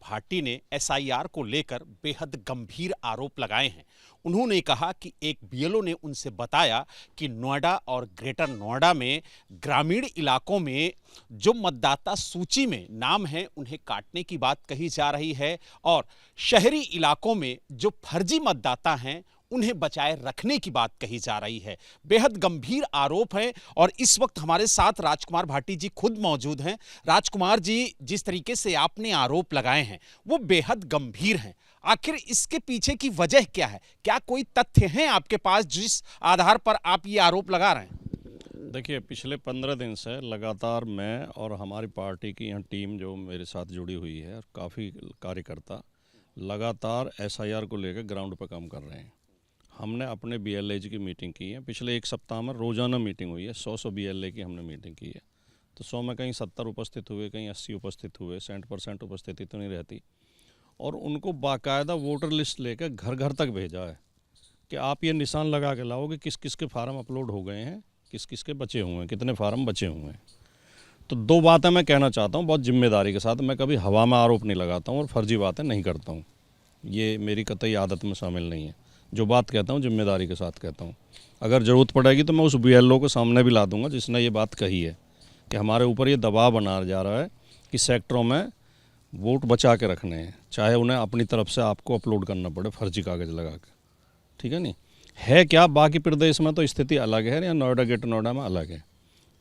भाटी ने एसआईआर को लेकर बेहद गंभीर आरोप लगाए हैं। उन्होंने कहा कि एक बीएलओ ने उनसे बताया कि नोएडा और ग्रेटर नोएडा में ग्रामीण इलाकों में जो मतदाता सूची में नाम है उन्हें काटने की बात कही जा रही है और शहरी इलाकों में जो फर्जी मतदाता हैं उन्हें बचाए रखने की बात कही जा रही है। बेहद गंभीर आरोप है और इस वक्त हमारे साथ राजकुमार भाटी जी खुद मौजूद हैं। राजकुमार जी, जिस तरीके से आपने आरोप लगाए हैं वो बेहद गंभीर हैं। आखिर इसके पीछे की वजह क्या है? क्या कोई तथ्य हैं आपके पास जिस आधार पर आप ये आरोप लगा रहे हैं? देखिए, पिछले 15 दिन से लगातार मैं और हमारी पार्टी की यहाँ टीम जो मेरे साथ जुड़ी हुई है, काफ़ी कार्यकर्ता लगातार एसआईआर को लेकर ग्राउंड पर काम कर रहे हैं। हमने अपने बीएलए की मीटिंग की है। पिछले एक सप्ताह में रोज़ाना मीटिंग हुई है। 100 बीएलए की हमने मीटिंग की है। तो 100 में कहीं 70 उपस्थित हुए, कहीं 80 उपस्थित हुए। 60% उपस्थिति तो नहीं रहती। और उनको बाकायदा वोटर लिस्ट लेकर घर घर तक भेजा है कि आप ये निशान लगा के लाओ कि किस किस के फार्म अपलोड हो गए हैं, किस किस के बचे हुए हैं, कितने फार्म बचे हुए हैं। तो दो बातें मैं कहना चाहता हूँ बहुत जिम्मेदारी के साथ। मैं कभी हवा में आरोप नहीं लगाता हूँ और फर्जी बातें नहीं करता हूँ। ये मेरी कतई आदत में शामिल नहीं है। जो बात कहता हूँ जिम्मेदारी के साथ कहता हूँ। अगर ज़रूरत पड़ेगी तो मैं उस बीएलओ को सामने भी ला दूंगा जिसने ये बात कही है कि हमारे ऊपर ये दबाव बना जा रहा है कि सेक्टरों में वोट बचा के रखने हैं, चाहे उन्हें अपनी तरफ से आपको अपलोड करना पड़े फर्जी कागज़ लगा के। ठीक है नहीं है क्या? बाकी प्रदेश में तो स्थिति अलग है या नोएडा ग्रेटर नोएडा में अलग है।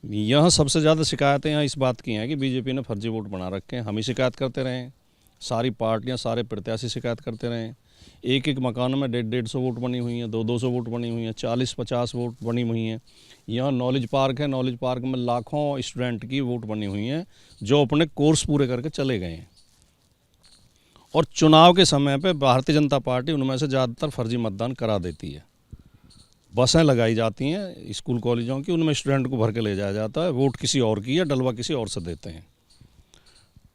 यहाँ सबसे ज़्यादा शिकायतें यहाँ इस बात की हैं कि बीजेपी ने फर्जी वोट बना रखे हैं। हम ही शिकायत करते रहे हैं, सारी पार्टियाँ सारे प्रत्याशी शिकायत करते रहे हैं। एक एक मकान में 150 वोट बनी हुई हैं, 200 वोट बनी हुई हैं, 40-50 वोट बनी हुई हैं। यहाँ नॉलेज पार्क है, नॉलेज पार्क में लाखों स्टूडेंट की वोट बनी हुई हैं जो अपने कोर्स पूरे करके चले गए हैं। और चुनाव के समय पे भारतीय जनता पार्टी उनमें से ज़्यादातर फर्जी मतदान करा देती है। बसें लगाई जाती हैं स्कूल कॉलेजों की, उनमें स्टूडेंट को भर के ले जाया जाता है, वोट किसी और की है, डलवा किसी और से देते हैं।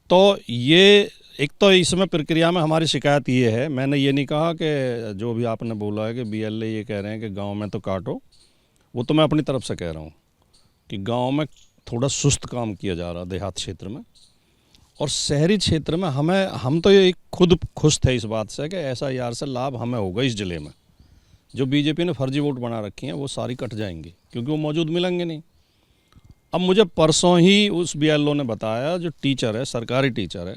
तो ये एक तो इसमें प्रक्रिया में हमारी शिकायत ये है। मैंने ये नहीं कहा कि जो भी आपने बोला है कि बीएलए ये कह रहे हैं कि गांव में तो काटो, वो तो मैं अपनी तरफ से कह रहा हूँ कि गांव में थोड़ा सुस्त काम किया जा रहा देहात क्षेत्र में। और शहरी क्षेत्र में हम तो ये खुद खुश थे इस बात से कि एसआईआर से लाभ हमें होगा। इस जिले में जो बीजेपी ने फर्जी वोट बना रखी हैं वो सारी कट जाएंगी क्योंकि वो मौजूद मिलेंगे नहीं। अब मुझे परसों ही उस बीएलओ ने बताया, जो टीचर है, सरकारी टीचर है,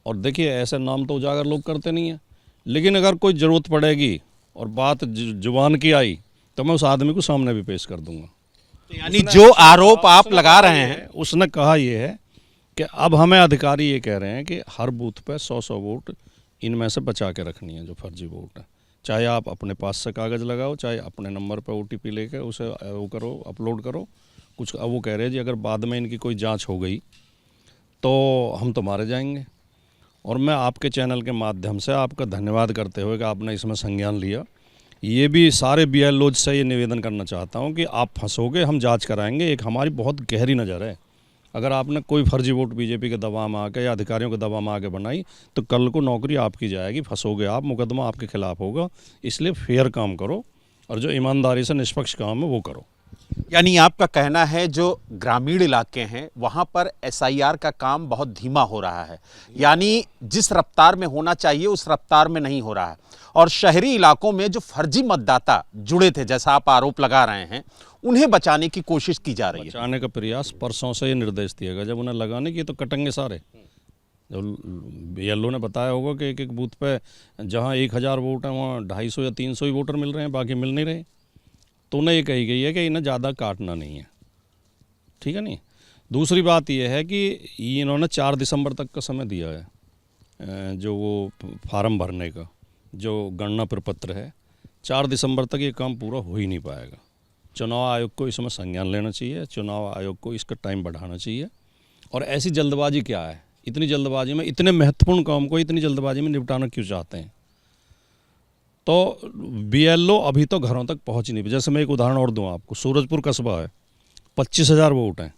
और देखिए ऐसे नाम तो उजागर लोग करते नहीं हैं, लेकिन अगर कोई ज़रूरत पड़ेगी और बात जुबान की आई तो मैं उस आदमी को सामने भी पेश कर दूंगा। तो यानी जो आरोप आप लगा रहे हैं, उसने कहा ये है कि अब हमें अधिकारी ये कह रहे हैं कि हर बूथ पे 100 वोट इनमें से बचा के रखनी है जो फर्जी वोट है। चाहे आप अपने पास से कागज़ लगाओ, चाहे अपने नंबर पर ओटीपी लेकर उसे वो करो, अपलोड करो कुछ। अब वो कह रहे हैं जी अगर बाद में इनकी कोई जांच हो गई तो हम तो मारे जाएंगे। और मैं आपके चैनल के माध्यम से आपका धन्यवाद करते हुए कि आपने इसमें संज्ञान लिया। ये भी सारे बीएलओ से ये निवेदन करना चाहता हूँ कि आप फंसोगे, हम जांच कराएंगे। एक हमारी बहुत गहरी नज़र है, अगर आपने कोई फर्जी वोट बीजेपी के दबाव में आके या अधिकारियों के दबाव में आके बनाई तो कल को नौकरी आपकी जाएगी, फंसोगे आप, मुकदमा आपके खिलाफ होगा। इसलिए फेयर काम करो और जो ईमानदारी से निष्पक्ष काम है वो करो। यानी आपका कहना है जो ग्रामीण इलाके हैं वहां पर एसआईआर का काम बहुत धीमा हो रहा है, यानी जिस रफ्तार में होना चाहिए उस रफ्तार में नहीं हो रहा है। और शहरी इलाकों में जो फर्जी मतदाता जुड़े थे, जैसा आप आरोप लगा रहे हैं, उन्हें बचाने की कोशिश की जा रही है। बचाने का प्रयास परसों से ये निर्देश दिया गया। जब उन्हें लगाने की तो कटेंगे सारे। जब बीएलओ ने बताया होगा कि एक एक बूथ पे जहाँ 1000 वोट हैं वहाँ 250 या 300 ही वोटर मिल रहे हैं, बाकी मिल नहीं रहे। तो उन्हें ये कही गई है कि इन्हें ज़्यादा काटना नहीं है। ठीक है नहीं। दूसरी बात यह है कि इन्होंने 4 दिसंबर तक का समय दिया है जो वो फार्म भरने का, जो गणना प्रपत्र है। 4 दिसंबर तक ये काम पूरा हो ही नहीं पाएगा। चुनाव आयोग को इसमें संज्ञान लेना चाहिए, चुनाव आयोग को इसका टाइम बढ़ाना चाहिए। और ऐसी जल्दबाजी क्या है? इतनी जल्दबाजी में इतने महत्वपूर्ण काम को इतनी जल्दबाजी में निपटाना क्यों चाहते हैं? तो बीएलओ अभी तो घरों तक पहुंच नहीं। जैसे मैं एक उदाहरण और दूं आपको, सूरजपुर कस्बा है, 25,000 वोट हैं,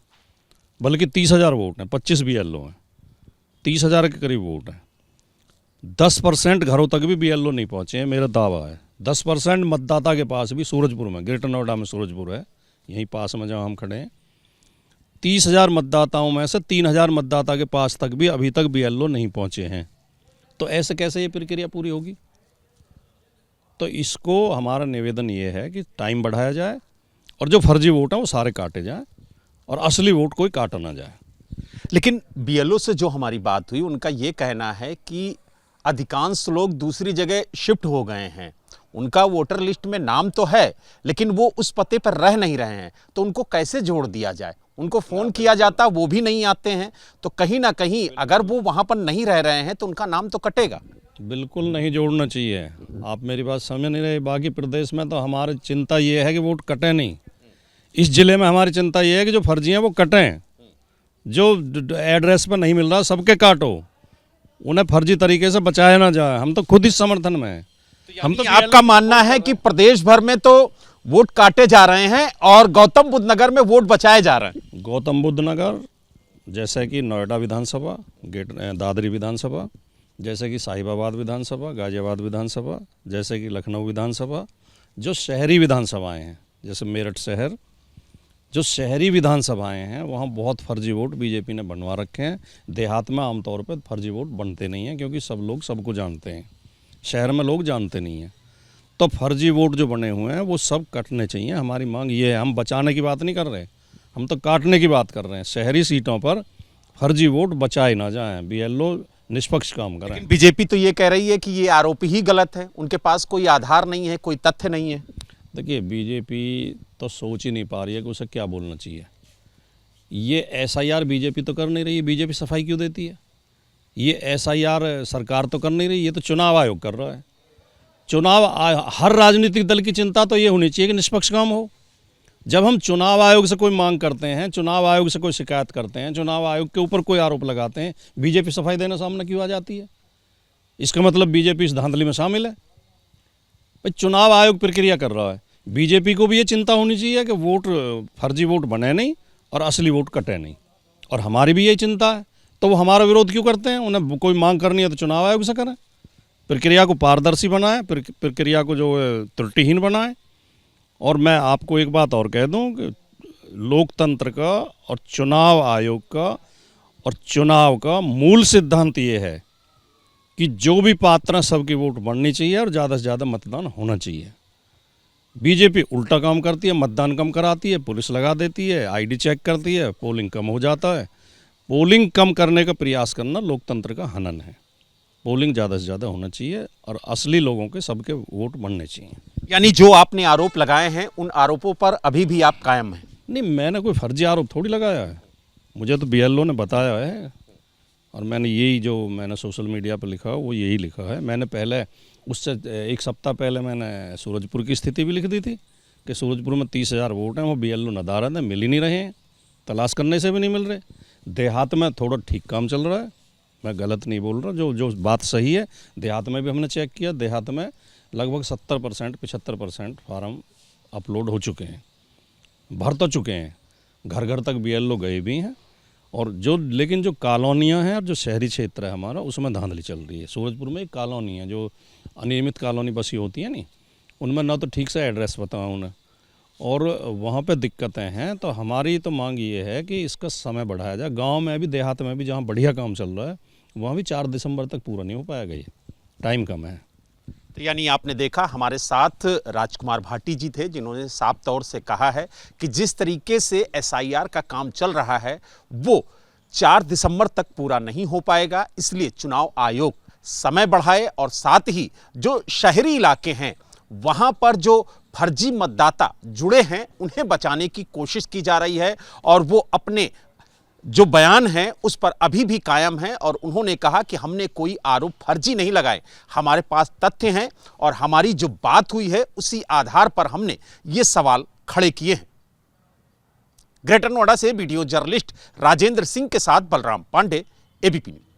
बल्कि 30,000 वोट हैं, 25 बीएलओ हैं, 30,000 के करीब वोट हैं। 10% घरों तक भी बीएलओ नहीं पहुंचे हैं, मेरा दावा है। 10% मतदाता के पास भी सूरजपुर में, ग्रेटर नोएडा में सूरजपुर है, यहीं पास में जहाँ हम खड़े हैं, 30,000 मतदाताओं में से 3,000 मतदाता के पास तक भी अभी तक बीएलओ नहीं पहुंचे हैं। तो ऐसे कैसे ये प्रक्रिया पूरी होगी? तो इसको हमारा निवेदन ये है कि टाइम बढ़ाया जाए और जो फर्जी वोट हैं वो सारे काटे जाएं और असली वोट कोई काटा ना जाए। लेकिन बीएलओ से जो हमारी बात हुई, उनका ये कहना है कि अधिकांश लोग दूसरी जगह शिफ्ट हो गए हैं, उनका वोटर लिस्ट में नाम तो है लेकिन वो उस पते पर रह नहीं रहे हैं, तो उनको कैसे जोड़ दिया जाए? उनको फ़ोन किया जाता, वो भी नहीं आते हैं, तो कहीं ना कहीं अगर वो वहाँ पर नहीं रह रहे हैं तो उनका नाम तो कटेगा। बिल्कुल नहीं जोड़ना चाहिए। आप मेरी बात समझ नहीं रहे। बाकी प्रदेश में तो हमारी चिंता ये है कि वोट कटे नहीं। इस जिले में हमारी चिंता ये है कि जो फर्जी हैं वो कटें, जो एड्रेस पर नहीं मिल रहा सबके काटो, उन्हें फर्जी तरीके से बचाया ना जाए। हम तो खुद इस समर्थन में हैं। हम तो आपका मानना है कि प्रदेश भर में तो वोट काटे जा रहे हैं और गौतम बुद्ध नगर में वोट बचाए जा रहे हैं। गौतम बुद्ध नगर, जैसे कि नोएडा विधानसभा, दादरी विधानसभा, जैसे कि साहिबाबाद विधानसभा, गाजियाबाद विधानसभा, जैसे कि लखनऊ विधानसभा, जो शहरी विधानसभाएं हैं, जैसे मेरठ शहर, जो शहरी विधानसभाएं हैं वहाँ बहुत फर्जी वोट बीजेपी ने बनवा रखे हैं। देहात में आमतौर पर फर्जी वोट बनते नहीं हैं क्योंकि सब लोग सबको जानते हैं, शहर में लोग जानते नहीं हैं। तो फर्जी वोट जो बने हुए हैं वो सब कटने चाहिए। हमारी मांग ये है, हम बचाने की बात नहीं कर रहे, हम तो काटने की बात कर रहे हैं। शहरी सीटों पर फर्जी वोट बचाए ना जाएं, बीएलओ निष्पक्ष काम करें। बीजेपी तो ये कह रही है कि ये आरोप ही गलत है, उनके पास कोई आधार नहीं है, कोई तथ्य नहीं है। देखिए, बीजेपी तो सोच ही नहीं पा रही है कि उसे क्या बोलना चाहिए। ये एसआईआर बीजेपी तो कर नहीं रही है, बीजेपी सफाई क्यों देती है? ये एसआईआर सरकार तो कर नहीं रही, ये तो चुनाव आयोग कर रहा है। हर राजनीतिक दल की चिंता तो ये होनी चाहिए कि निष्पक्ष काम हो। जब हम चुनाव आयोग से कोई मांग करते हैं, चुनाव आयोग से कोई शिकायत करते हैं, चुनाव आयोग के ऊपर कोई आरोप लगाते हैं, बीजेपी सफाई देने सामने क्यों आ जाती है? इसका मतलब बीजेपी इस धांधली में शामिल है। भाई, चुनाव आयोग प्रक्रिया कर रहा है, बीजेपी को भी ये चिंता होनी चाहिए कि वोट फर्जी वोट बने नहीं और असली वोट कटे नहीं, और हमारी भी यही चिंता है। तो वो हमारा विरोध क्यों करते हैं? उन्हें कोई मांग करनी है तो चुनाव आयोग से करें, प्रक्रिया को पारदर्शी बनाएं, प्रक्रिया को जो त्रुटिहीन बनाएं। और मैं आपको एक बात और कह दूं कि लोकतंत्र का और चुनाव आयोग का और चुनाव का मूल सिद्धांत ये है कि जो भी पात्र हैं सबकी वोट बढ़नी चाहिए और ज़्यादा से ज़्यादा मतदान होना चाहिए। बीजेपी उल्टा काम करती है, मतदान कम कराती है, पुलिस लगा देती है, आईडी चेक करती है, पोलिंग कम हो जाता है। पोलिंग कम करने का प्रयास करना लोकतंत्र का हनन है। पोलिंग ज़्यादा से ज़्यादा होना चाहिए और असली लोगों के सबके वोट बढ़ने चाहिए। यानी जो आपने आरोप लगाए हैं उन आरोपों पर अभी भी आप कायम हैं? नहीं, मैंने कोई फर्जी आरोप थोड़ी लगाया है, मुझे तो बीएलओ ने बताया है और मैंने यही जो मैंने सोशल मीडिया पर लिखा वो यही लिखा है। मैंने पहले उससे एक सप्ताह पहले मैंने सूरजपुर की स्थिति भी लिख दी थी कि सूरजपुर में 30,000 वोट हैं, वो बीएलओ नदारद हैं, मिल ही नहीं रहे हैं, तलाश करने से भी नहीं मिल रहे। देहात में थोड़ा ठीक काम चल रहा है, मैं गलत नहीं बोल रहा, जो बात सही है। देहात में भी हमने चेक किया, देहात में लगभग 70% 75% फार्म अपलोड हो चुके हैं, भर तो चुके हैं, घर घर तक बीएलओ गए भी हैं। और लेकिन जो कॉलोनियाँ हैं और जो शहरी क्षेत्र है हमारा, उसमें धांधली चल रही है। सूरजपुर में एक कॉलोनी है, जो अनियमित कॉलोनी बसी होती है नहीं, उनमें ना तो ठीक से एड्रेस पता उन्हें और वहाँ पे दिक्कतें हैं। तो हमारी तो मांग ये है कि इसका समय बढ़ाया जाए। गांव में भी, देहात में भी जहाँ बढ़िया काम चल रहा है, वहाँ भी 4 दिसंबर तक पूरा नहीं हो पाएगा, ये टाइम कम है। तो यानी आपने देखा, हमारे साथ राजकुमार भाटी जी थे जिन्होंने साफ तौर से कहा है कि जिस तरीके से एसआईआर का काम चल रहा है वो 4 दिसंबर तक पूरा नहीं हो पाएगा, इसलिए चुनाव आयोग समय बढ़ाए और साथ ही जो शहरी इलाके हैं वहां पर जो फर्जी मतदाता जुड़े हैं उन्हें बचाने की कोशिश की जा रही है। और वो अपने जो बयान है उस पर अभी भी कायम है और उन्होंने कहा कि हमने कोई आरोप फर्जी नहीं लगाए, हमारे पास तथ्य हैं और हमारी जो बात हुई है उसी आधार पर हमने ये सवाल खड़े किए हैं। ग्रेटर नोएडा से वीडियो जर्नलिस्ट राजेंद्र सिंह के साथ बलराम पांडे, एबीपी न्यूज।